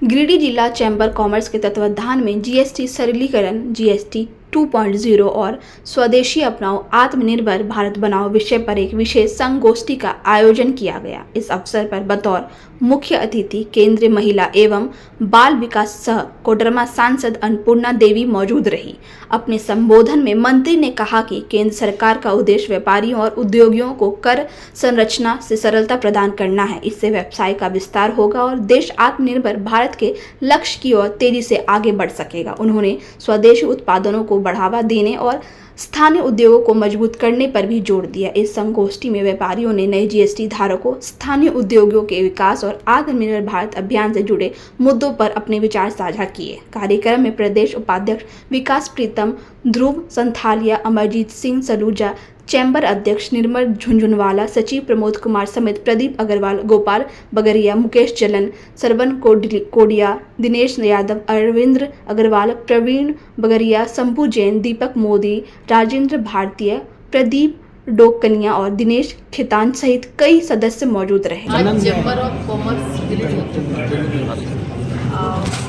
गिरिडीह जिला chamber commerce के तत्वाधान में जीएसटी सरलीकरण, जीएसटी 2.0 और स्वदेशी अपनाओ आत्मनिर्भर भारत बनाओ विषय पर एक विशेष संगोष्ठी का आयोजन किया गया। इस अवसर पर बतौर मुख्य अतिथि केंद्रीय महिला एवं बाल विकास सह कोडरमा सांसद अन्नपूर्णा देवी मौजूद रही। अपने संबोधन में मंत्री ने कहा कि केंद्र सरकार का उद्देश्य व्यापारियों और उद्योगियों को कर संरचना से सरलता प्रदान करना है। इससे व्यवसाय का विस्तार होगा और देश आत्मनिर्भर भारत के लक्ष्य की ओर तेजी से आगे बढ़ सकेगा। उन्होंने स्वदेशी उत्पादनों को बढ़ावा देने और स्थानीय उद्योगों को मजबूत करने पर भी जोर दिया। इस संगोष्ठी में व्यापारियों ने नए जीएसटी धारकों, स्थानीय उद्योगों के विकास और आत्मनिर्भर भारत अभियान से जुड़े मुद्दों पर अपने विचार साझा किए। कार्यक्रम में प्रदेश उपाध्यक्ष विकास प्रीतम, ध्रुव संथालिया, अमरजीत सिंह सलूजा, चैम्बर अध्यक्ष निर्मल झुंझुनवाला, सचिव प्रमोद कुमार समेत प्रदीप अग्रवाल, गोपाल बगरिया, मुकेश जलन, सरवन कोडिया, दिनेश यादव, अरविंद्र अग्रवाल, प्रवीण बगरिया, शंभू जैन, दीपक मोदी, राजेंद्र भारतीय, प्रदीप डोकनिया और दिनेश खितान सहित कई सदस्य मौजूद रहे। आज चैम्बर ऑफ कॉमर्स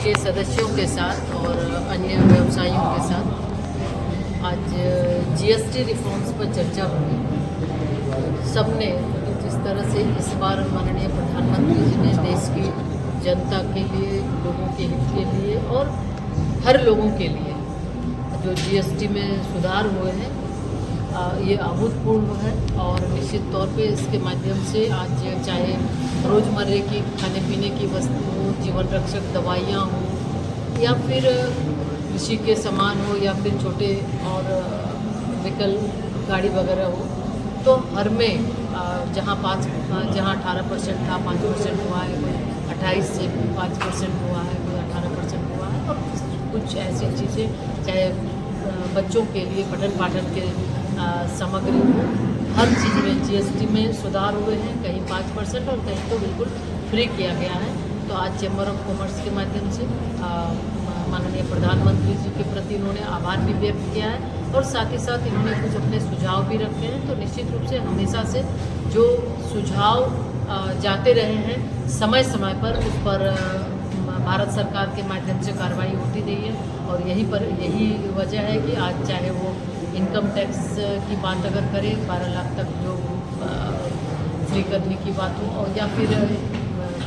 के सदस्यों के साथ और अन्य व्यवसायियों के साथ आज जीएसटी रिफॉर्म्स पर चर्चा हुई। सबने जिस तरह से इस बार माननीय प्रधानमंत्री जी ने देश की जनता के लिए, लोगों के हित के लिए और हर लोगों के लिए जो जीएसटी में सुधार हुए हैं, ये अभूतपूर्व है। और निश्चित तौर पे इसके माध्यम से आज चाहे रोज़मर्रे की खाने पीने की वस्तुओं, जीवन रक्षक दवाइयाँ हों या फिर कृषि के सामान हो या फिर छोटे और व्हीकल गाड़ी वगैरह हो, तो हर में जहाँ 18% था 5% हुआ है, कोई 28 से 5% हुआ है, कोई 18% हुआ है। और कुछ ऐसी चीज़ें चाहे बच्चों के लिए पठन पाठन के सामग्री हो, हर चीज़ में जीएसटी में सुधार हुए हैं। कहीं 5% और कहीं तो बिल्कुल फ्री किया गया है। तो आज चैम्बर ऑफ कॉमर्स के माध्यम से माननीय प्रधानमंत्री जी के प्रति इन्होंने आभार भी व्यक्त किया है और साथ ही साथ इन्होंने कुछ अपने सुझाव भी रखे हैं। तो निश्चित रूप से हमेशा से जो सुझाव जाते रहे हैं समय समय पर, उस पर भारत सरकार के माध्यम से कार्रवाई होती रही है। और यही वजह है कि आज चाहे वो इनकम टैक्स की बात अगर करें, 12 लाख तक जो फ्री करने की बात हो, और या फिर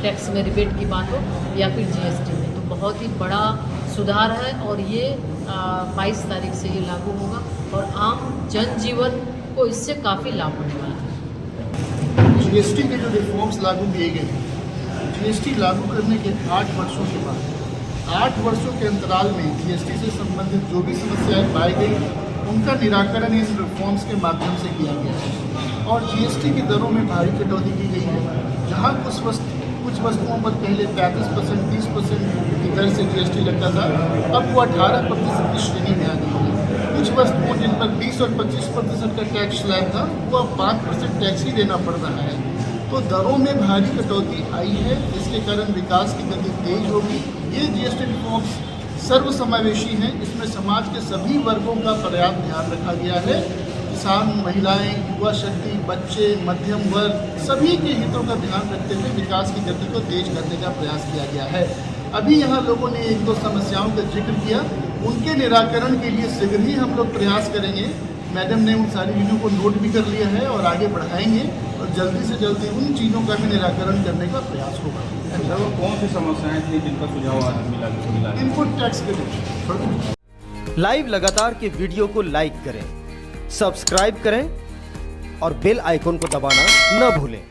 टैक्स में रिबेट की बात हो, या फिर जीएसटी में, तो बहुत ही बड़ा सुधार है। और ये 22 तारीख से ये लागू होगा और आम जनजीवन को इससे काफ़ी लाभ होने वाला है। जीएसटी के जो रिफॉर्म्स लागू किए गए, जीएसटी लागू करने के 8 वर्षों के बाद 8 वर्षों के अंतराल में जीएसटी से संबंधित जो भी समस्याएं पाई गई, उनका निराकरण इन रिफॉर्म्स के माध्यम से किया गया है। और जीएसटी की दरों में भारी कटौती की गई है। जहाँ कुछ वस्तुओं पर पहले 35%, 30% की दर से जीएसटी लगता था, अब वो 18% की श्रेणी में आ गई है। कुछ वस्तुओं जिन पर 20 और 25% का टैक्स स्लैब था, वो अब 5% टैक्स ही देना पड़ रहा है। तो दरों में भारी कटौती आई है, जिसके कारण विकास की गति तेज होगी। ये जीएसटी रिफॉर्म्स सर्वसमावेशी हैं। इसमें समाज के सभी वर्गों का पर्याप्त ध्यान रखा गया है। किसान, महिलाएं, युवा शक्ति, बच्चे, मध्यम वर्ग, सभी के हितों का ध्यान रखते हुए विकास की गति को तेज करने का प्रयास किया गया है। अभी यहाँ लोगों ने 1-2 समस्याओं का जिक्र किया, उनके निराकरण के लिए शीघ्र ही हम लोग प्रयास करेंगे। मैडम ने उन सारी चीज़ों को नोट भी कर लिया है और आगे बढ़ाएंगे और जल्दी से जल्दी उन चीज़ों का भी निराकरण करने का प्रयास होगा। सर, वो कौन सी समस्याएं थी जिनका सुझाव आज मिला? इनपुट टैक्स के लिए लाइव लगातार के वीडियो को लाइक करें, सब्सक्राइब करें और बेल आइकन को दबाना न भूलें।